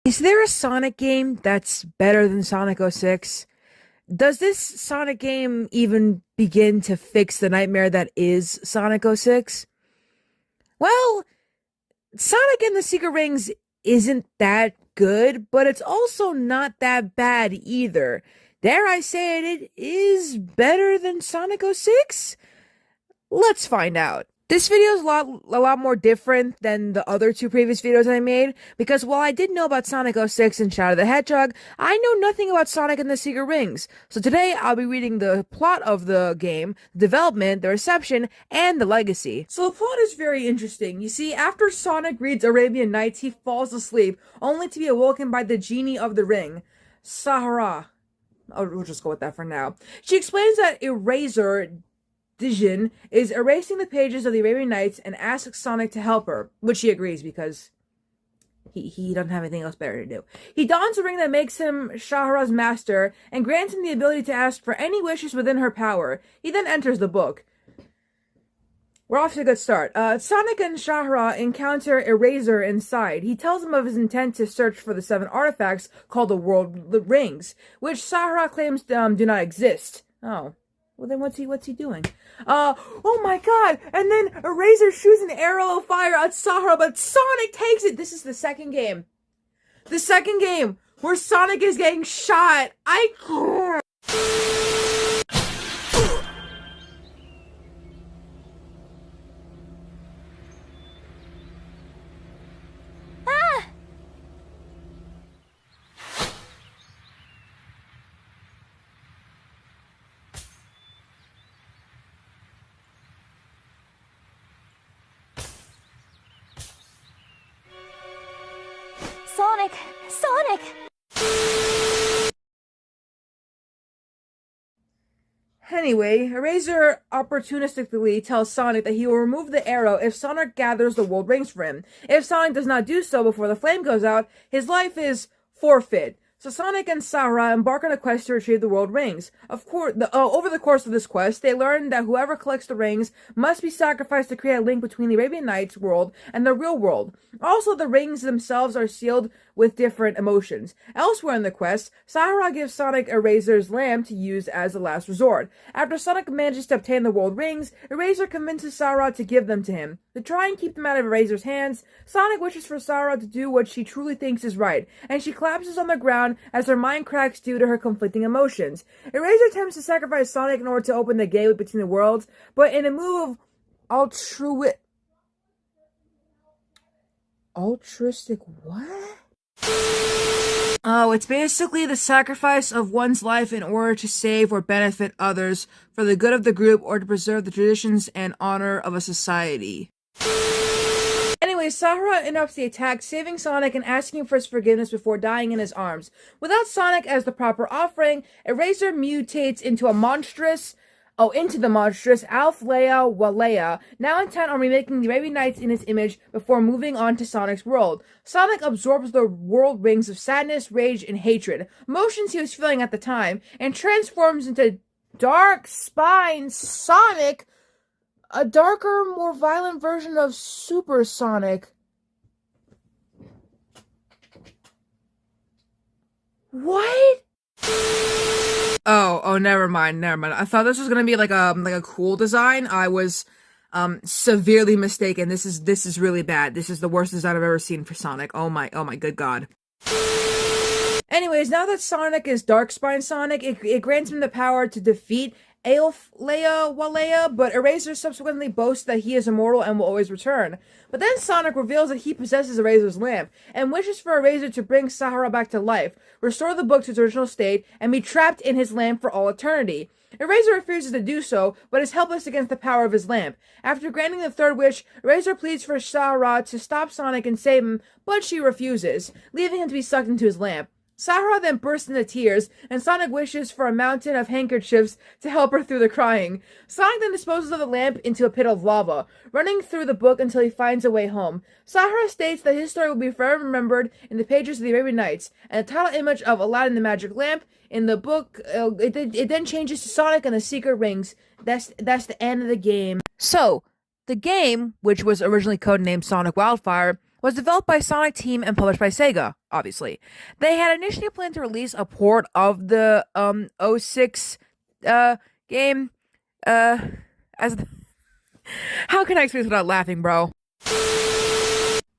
Is there a Sonic game that's better than Sonic 06? Does this Sonic game even begin to fix the nightmare that is Sonic 06? Well, Sonic and the Secret Rings isn't that good, but it's also not that bad either. Dare I say it is better than Sonic 06? Let's find out. This video is a lot more different than the other two previous videos I made, because while I did know about Sonic 06 and Shadow the Hedgehog, I know nothing about Sonic and the Secret Rings. So today I'll be reading the plot of the game, the development, the reception, and the legacy. So the plot is very interesting. You see, after Sonic reads Arabian Nights, he falls asleep, only to be awoken by the genie of the ring, Sahara. We'll just go with that for now. She explains that Eraser Dijin is erasing the pages of the Arabian Nights and asks Sonic to help her, which he agrees because he doesn't have anything else better to do. He dons a ring that makes him Shahra's master and grants him the ability to ask for any wishes within her power. He then enters the book. We're off to a good start. Sonic and Shahra encounter Eraser inside. He tells him of his intent to search for the 7 artifacts called the World Rings, which Shahra claims do not exist. Oh. Well, then what's he doing? Oh my god! And then Eraser shoots an arrow of fire at Sahara, but Sonic takes it! This is the second game. The second game where Sonic is getting shot. I can't. Sonic! Sonic! Anyway, Eraser opportunistically tells Sonic that he will remove the arrow if Sonic gathers the World Rings for him. If Sonic does not do so before the flame goes out, his life is forfeit. So Sonic and Sahara embark on a quest to retrieve the World Rings. Of course, over the course of this quest, they learn that whoever collects the rings must be sacrificed to create a link between the Arabian Nights world and the real world. Also, the rings themselves are sealed with different emotions. Elsewhere in the quest, Sahara gives Sonic Eraser's lamp to use as a last resort. After Sonic manages to obtain the World Rings, Eraser convinces Sahara to give them to him. To try and keep them out of Eraser's hands, Sonic wishes for Sahara to do what she truly thinks is right, and she collapses on the ground as her mind cracks due to her conflicting emotions. Eraser attempts to sacrifice Sonic in order to open the gateway between the worlds, but in a move of altruistic what? Oh, it's basically the sacrifice of one's life in order to save or benefit others for the good of the group or to preserve the traditions and honor of a society. Anyway, Sahara interrupts the attack, saving Sonic and asking for his forgiveness before dying in his arms. Without Sonic as the proper offering, Eraser mutates into the monstrous Alf Leia Waleia, now intent on remaking the Arabian Nights in his image before moving on to Sonic's world. Sonic absorbs the world rings of sadness, rage, and hatred, emotions he was feeling at the time, and transforms into Dark Spine Sonic, a darker, more violent version of Super Sonic. What? Oh, never mind. I thought this was gonna be like a cool design. I was severely mistaken. This is really bad. This is the worst design I've ever seen for Sonic. Oh my good god. Anyways, now that Sonic is Darkspine Sonic, it grants him the power to defeat Alf Leia Waleia, but Eraser subsequently boasts that he is immortal and will always return. But then Sonic reveals that he possesses Eraser's lamp, and wishes for Eraser to bring Sahara back to life, restore the book to its original state, and be trapped in his lamp for all eternity. Eraser refuses to do so, but is helpless against the power of his lamp. After granting the third wish, Eraser pleads for Sahara to stop Sonic and save him, but she refuses, leaving him to be sucked into his lamp. Sahara then bursts into tears, and Sonic wishes for a mountain of handkerchiefs to help her through the crying. Sonic then disposes of the lamp into a pit of lava, running through the book until he finds a way home. Sahara states that his story will be forever remembered in the pages of the Arabian Nights, and the title image of Aladdin the Magic Lamp in the book, it then changes to Sonic and the Secret Rings. That's the end of the game. So, the game, which was originally codenamed Sonic Wildfire, was developed by Sonic Team and published by Sega, obviously. They had initially planned to release a port of the '06 game as how can I explain this without laughing, bro?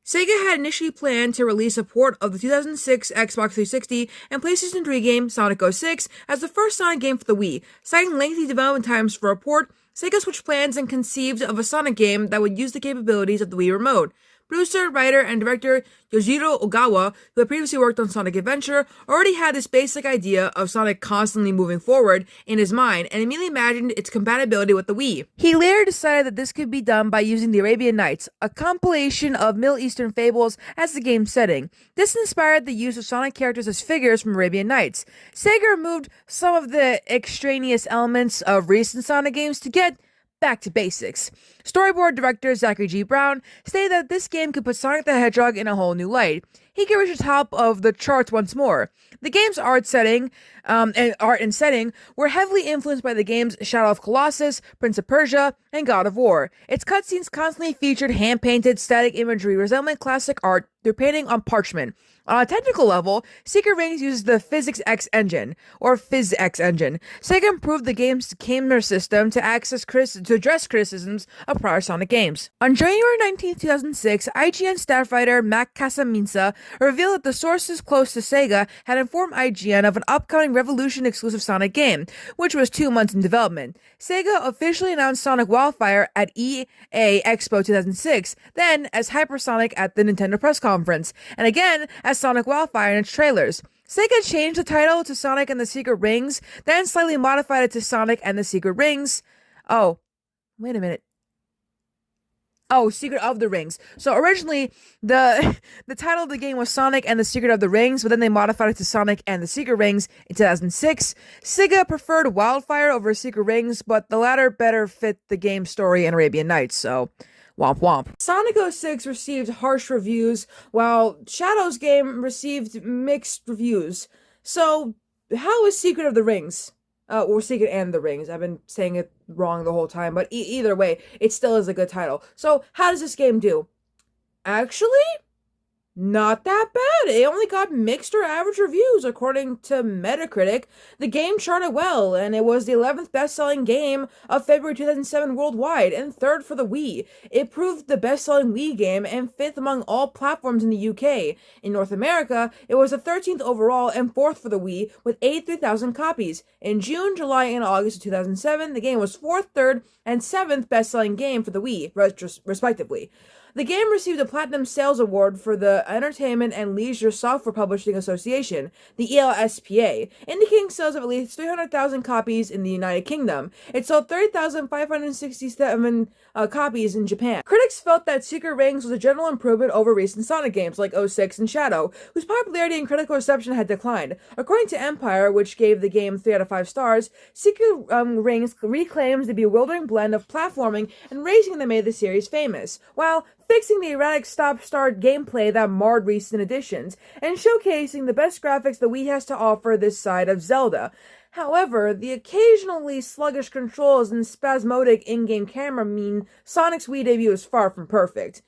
Sega had initially planned to release a port of the 2006 Xbox 360 and PlayStation 3 game Sonic 06 as the first Sonic game for the Wii. Citing lengthy development times for a port, Sega switched plans and conceived of a Sonic game that would use the capabilities of the Wii Remote. Producer, writer, and director Yojiro Ogawa, who had previously worked on Sonic Adventure, already had this basic idea of Sonic constantly moving forward in his mind and immediately imagined its compatibility with the Wii. He later decided that this could be done by using the Arabian Nights, a compilation of Middle Eastern fables, as the game's setting. This inspired the use of Sonic characters as figures from Arabian Nights. Sega removed some of the extraneous elements of recent Sonic games to get back to basics. Storyboard director Zachary G. Brown stated that this game could put Sonic the Hedgehog in a whole new light. He could reach the top of the charts once more. The game's art and setting were heavily influenced by the games Shadow of Colossus, Prince of Persia, and God of War. Its cutscenes constantly featured hand-painted static imagery resembling classic art through painting on parchment. On a technical level, Secret Rings uses the PhysX engine, or PhysX engine. Sega improved the game's camera system to address criticisms of prior Sonic games. On January 19, 2006, IGN staff writer Mac Casaminsa revealed that the sources close to Sega had informed IGN of an upcoming Revolution exclusive Sonic game, which was 2 months in development. Sega officially announced Sonic Wildfire at EA Expo 2006, then as Hypersonic at the Nintendo press conference, and again as Sonic Wildfire in its trailers. Sega changed the title to Sonic and the Secret Rings, then slightly modified it to Sonic and the Secret Rings. Oh, wait a minute. Oh, Secret of the Rings. So originally, the title of the game was Sonic and the Secret of the Rings, but then they modified it to Sonic and the Secret Rings in 2006. Sega preferred Wildfire over Secret Rings, but the latter better fit the game's story and Arabian Nights, so womp womp. Sonic 06 received harsh reviews, while Shadow's game received mixed reviews. So, how is Secret of the Rings? Or Secret and the Rings. I've been saying it wrong the whole time, but either way, it still is a good title. So, how does this game do? Actually, not that bad. It only got mixed or average reviews, according to Metacritic. The game charted well, and it was the 11th best-selling game of February 2007 worldwide, and 3rd for the Wii. It proved the best-selling Wii game, and 5th among all platforms in the UK. In North America, it was the 13th overall, and 4th for the Wii, with 83,000 copies. In June, July, and August of 2007, the game was 4th, 3rd, and 7th best-selling game for the Wii, respectively. The game received a Platinum Sales Award for the Entertainment and Leisure Software Publishing Association, the ELSPA, indicating sales of at least 300,000 copies in the United Kingdom. It sold 30,567 copies in Japan. Critics felt that Secret Rings was a general improvement over recent Sonic games like 06 and Shadow, whose popularity and critical reception had declined. According to Empire, which gave the game 3 out of 5 stars, Secret Rings reclaims the bewildering blend of platforming and racing that made the series famous, while fixing the erratic stop-start gameplay that marred recent editions, and showcasing the best graphics the Wii has to offer this side of Zelda. However, the occasionally sluggish controls and spasmodic in-game camera mean Sonic's Wii debut is far from perfect.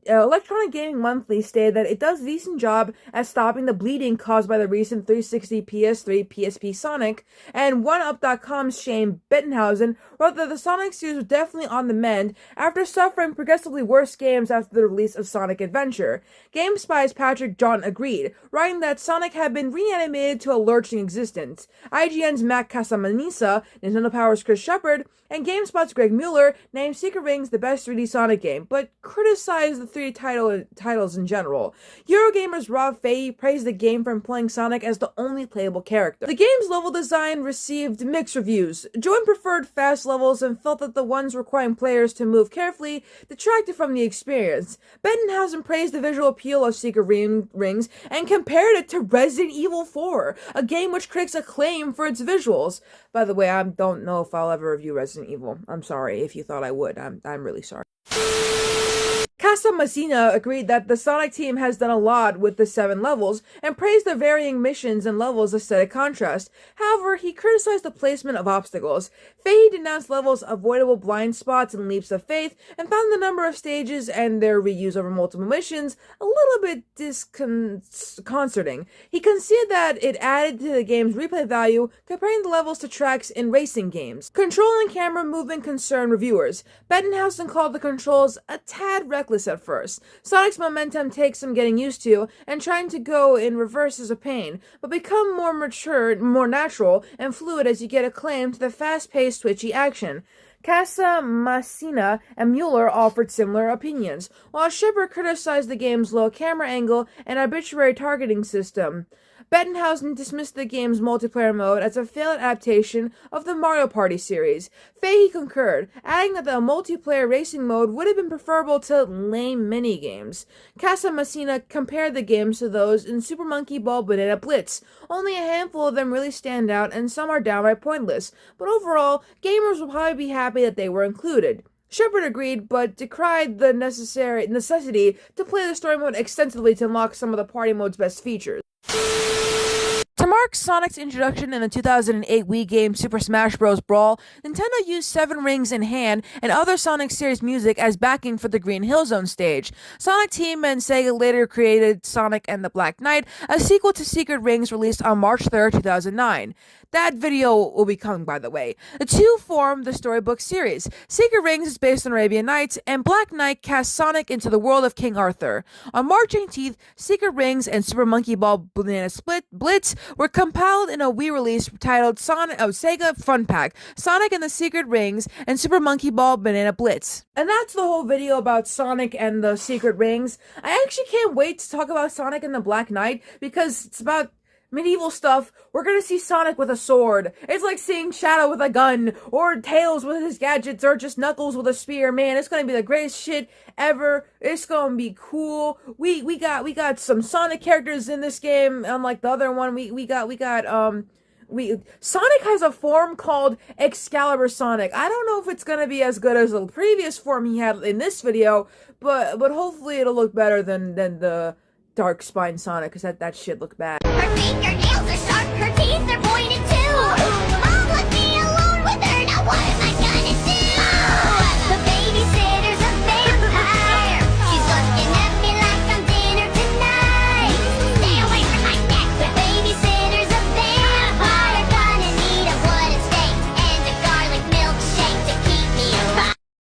Electronic Gaming Monthly stated that it does a decent job at stopping the bleeding caused by the recent 360 PS3 PSP Sonic, and OneUp.com's Shane Bettenhausen wrote that the Sonic series was definitely on the mend after suffering progressively worse games after the release of Sonic Adventure. GameSpy's Patrick John agreed, writing that Sonic had been reanimated to a lurching existence. IGN's Matt Casamanisa, Nintendo Power's Chris Shepard, and GameSpot's Greg Mueller named Secret Rings the best 3D Sonic game, but criticized the 3 titles in general. Eurogamer's Rob Fahey praised the game for employing Sonic as the only playable character. The game's level design received mixed reviews. Joan preferred fast levels and felt that the ones requiring players to move carefully detracted from the experience. Bettenhausen praised the visual appeal of Secret Rings and compared it to Resident Evil 4, a game which critics acclaim for its visuals. By the way, I don't know if I'll ever review Resident Evil. I'm sorry if you thought I would. I'm really sorry. Casa Messina agreed that the Sonic team has done a lot with the 7 levels and praised the varying missions and levels' aesthetic contrast. However, he criticized the placement of obstacles. Fahey denounced levels' avoidable blind spots and leaps of faith and found the number of stages and their reuse over multiple missions a little bit disconcerting. He conceded that it added to the game's replay value, comparing the levels to tracks in racing games. Control and camera movement concerned reviewers. Bettenhausen called the controls a tad reckless at first. Sonic's momentum takes some getting used to, and trying to go in reverse is a pain, but become more mature, more natural, and fluid as you get acclaimed to the fast-paced, twitchy action. Casa Messina and Mueller offered similar opinions, while Shepard criticized the game's low camera angle and arbitrary targeting system. Bettenhausen dismissed the game's multiplayer mode as a failed adaptation of the Mario Party series. Fahey concurred, adding that the multiplayer racing mode would have been preferable to lame minigames. Casa Messina compared the games to those in Super Monkey Ball Banana Blitz. Only a handful of them really stand out, and some are downright pointless, but overall, gamers will probably be happy that they were included. Shepard agreed, but decried the necessity to play the story mode extensively to unlock some of the party mode's best features. To mark Sonic's introduction in the 2008 Wii game Super Smash Bros. Brawl, Nintendo used 7 Rings in Hand and other Sonic series music as backing for the Green Hill Zone stage. Sonic Team and Sega later created Sonic and the Black Knight, a sequel to Secret Rings released on March 3rd, 2009. That video will be coming, by the way. The two form the storybook series. Secret Rings is based on Arabian Nights, and Black Knight casts Sonic into the world of King Arthur. On March 18th, Secret Rings and Super Monkey Ball Banana Blitz were compiled in a Wii release titled Sega Fun Pack, Sonic and the Secret Rings, and Super Monkey Ball Banana Blitz. And that's the whole video about Sonic and the Secret Rings. I actually can't wait to talk about Sonic and the Black Knight, because it's about medieval stuff. We're gonna see Sonic with a sword. It's like seeing Shadow with a gun, or Tails with his gadgets, or just Knuckles with a spear. Man, it's gonna be the greatest shit ever. It's gonna be cool. We got some Sonic characters in this game, unlike the other one. Sonic has a form called Excalibur Sonic. I don't know if it's gonna be as good as the previous form he had in this video, but hopefully it'll look better than the Dark Spine Sonic, because that shit looked bad.